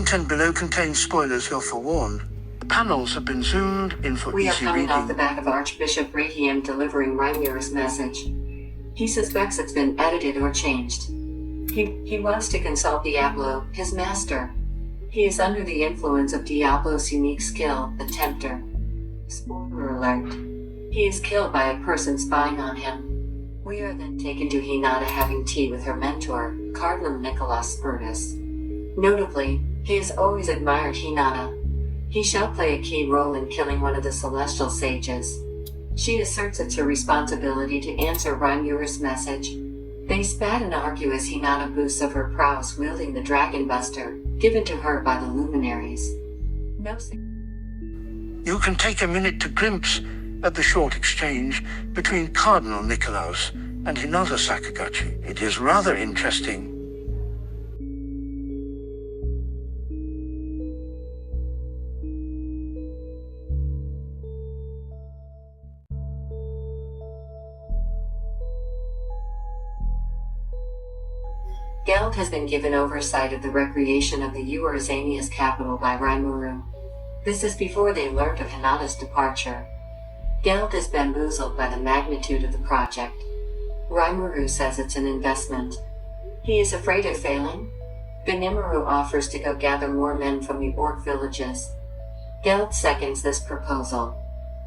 content below contains spoilers, you're forewarned. Panels have been zoomed in for We are easy coming reading. off the back of Archbishop Rahim delivering Rhaenyra's message. He suspects it's been edited or changed. He wants to consult Diablo, his master. He is under the influence of Diablo's unique skill, the Tempter. Spoiler alert. He is killed by a person spying on him. We are then taken to Hinata having tea with her mentor, Cardinal Nicholas Spurtus. Notably, he has always admired Hinata. He shall play a key role in killing one of the celestial sages. She asserts it's her responsibility to answer Rhaenyra's message. They spat and argue as Hinata boasts of her prowess wielding the Dragon Buster, given to her by the luminaries. You can take a minute to glimpse at the short exchange between Cardinal Nicholas and Hinata Sakaguchi. It is rather interesting. Geld has been given oversight of the recreation of the Eurazania's capital by Rimuru. This is before they learned of Hinata's departure. Geld is bamboozled by the magnitude of the project. Rimuru says it's an investment. He is afraid of failing. Benimaru offers to go gather more men from the orc villages. Geld seconds this proposal.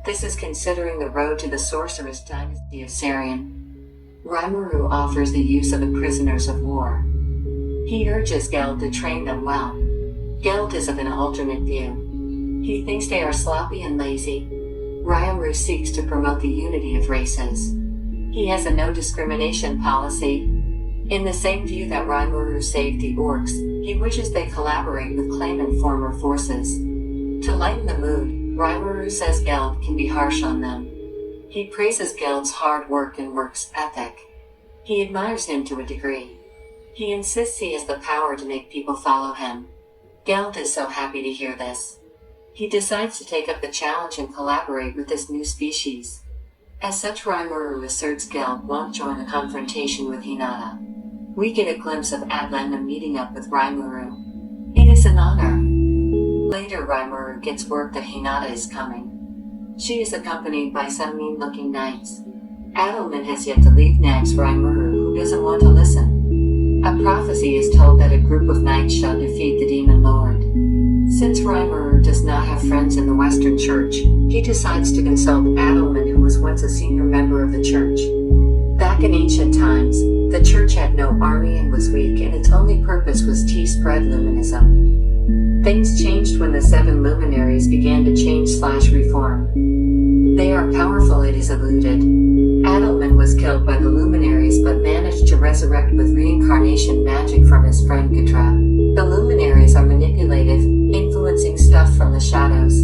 This is considering the road to the sorceress dynasty of Sarian. Rimuru offers the use of the prisoners of war. He urges Geld to train them well. Geld is of an alternate view. He thinks they are sloppy and lazy. Rimuru seeks to promote the unity of races. He has a no-discrimination policy. In the same view that Rimuru saved the orcs, he wishes they collaborate with claimant former forces. To lighten the mood, Rimuru says Geld can be harsh on them. He praises Geld's hard work and works ethic. He admires him to a degree. He insists he has the power to make people follow him. Geld is so happy to hear this. He decides to take up the challenge and collaborate with this new species. As such, Rimuru asserts Geld won't join a confrontation with Hinata. We get a glimpse of Adlena meeting up with Rimuru. It is an honor. Later, Rimuru gets word that Hinata is coming. She is accompanied by some mean-looking knights. Adelman has yet to leave nags Rimuru, who doesn't want to listen. A prophecy is told that a group of knights shall defeat the demon lord. Since Rimuru does not have friends in the Western Church, he decides to consult Adelman, who was once a senior member of the Church. Back in ancient times, the Church had no army and was weak, and its only purpose was to spread luminism. Things changed when the 7 luminaries began to change/reform. They are powerful, it is alluded. Adelman was killed by the luminaries but managed to resurrect with reincarnation magic from his friend Katra. The luminaries are manipulative, influencing stuff from the shadows.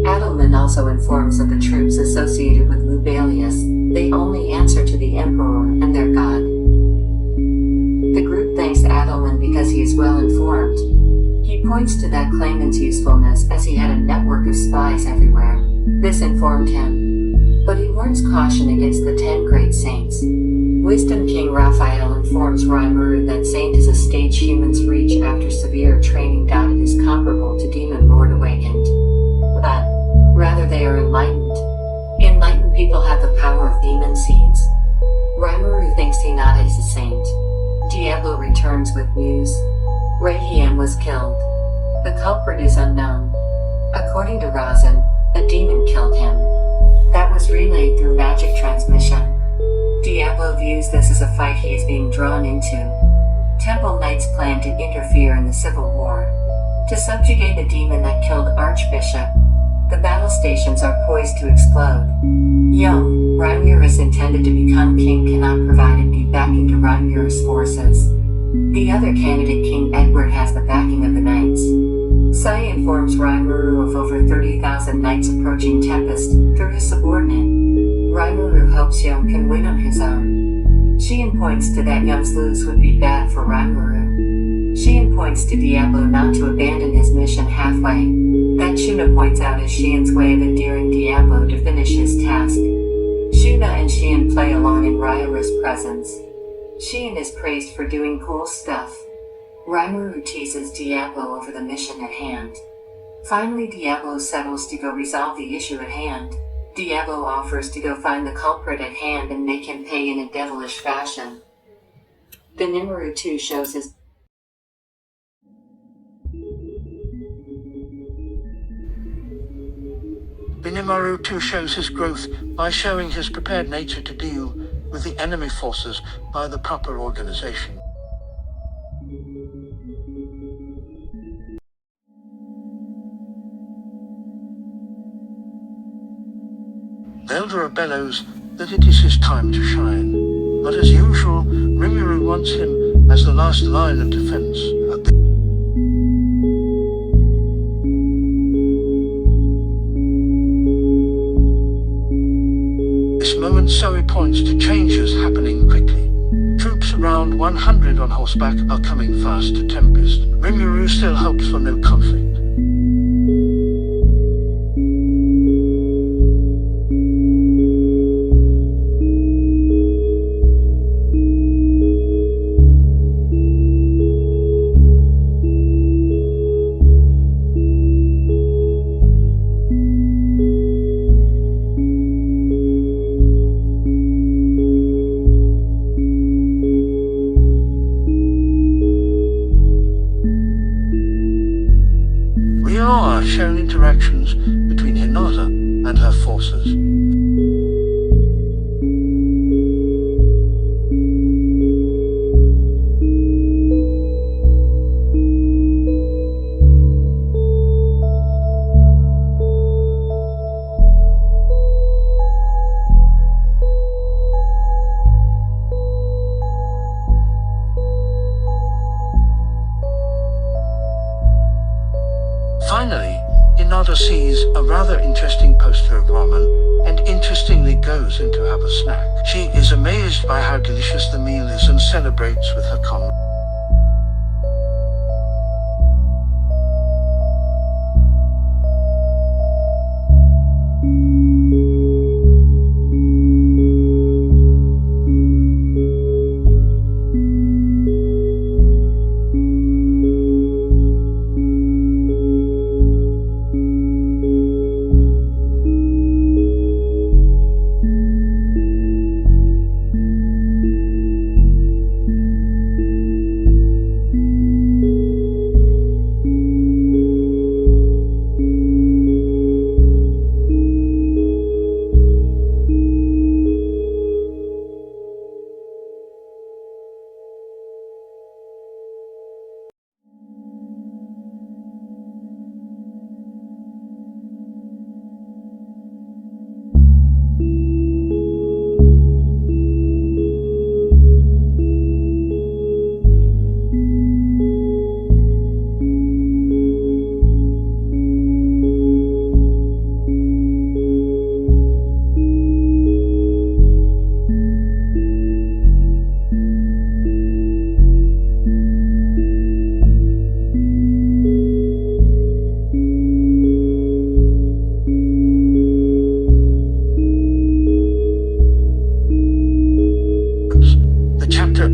Adelman also informs of the troops associated with Lubelius. They only answer to the Emperor and their god. The group thanks Adelman because he is well informed. He points to that claimant's usefulness as he had a network of spies everywhere. This informed him. But he warns caution against the 10 great saints. Wisdom King Raphael informs Rimuru that saint is a stage humans reach after severe training. It is comparable to Demon Lord Awakened. But, rather they are enlightened. Enlightened people have the power of demon seeds. Rimuru thinks Hinata is a saint. Diablo returns with news. Rahim was killed. The culprit is unknown. According to Razin, a demon killed him. That was relayed through magic transmission. Diablo views this as a fight he is being drawn into. Temple Knights plan to interfere in the civil war. To subjugate the demon that killed Archbishop. The battle stations are poised to explode. Young, Rhaenyra intended to become king cannot provide any backing to Rhaenyra's forces. The other candidate, King Edward, has the backing of the knights. Sai informs Rimuru of over 30,000 knights approaching Tempest through his subordinate. Rimuru hopes Young can win on his own. Sheehan points to that Young's lose would be bad for Rimuru. Sheehan points to Diablo not to abandon his mission halfway. That Shuna points out is Sheehan's way of endearing Diablo to finish his task. Shuna and Sheehan play along in Rhaenyra's presence. Sheehan is praised for doing cool stuff. Rimuru teases Diablo over the mission at hand. Finally, Diablo settles to go resolve the issue at hand. Diablo offers to go find the culprit at hand and make him pay in a devilish fashion. Benimaru too shows his Benimaru too shows his growth by showing his prepared nature to deal with the enemy forces by the proper organization. Eldra bellows that it is his time to shine, but as usual, Rimuru wants him as the last line of defense. This moment Zoe points to changes happening quickly. Troops around 100 on horseback are coming fast to Tempest. Rimuru still hopes for no conflict. We are shown interactions between Hinata and her forces. Finally, Hinata sees a rather interesting poster of ramen, and interestingly goes in to have a snack. She is amazed by how delicious the meal is and celebrates with her comrades.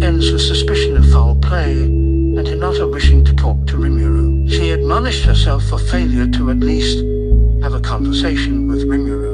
Ends with suspicion of foul play, and Hinata wishing to talk to Rimuru. She admonished herself for failure to at least have a conversation with Rimuru.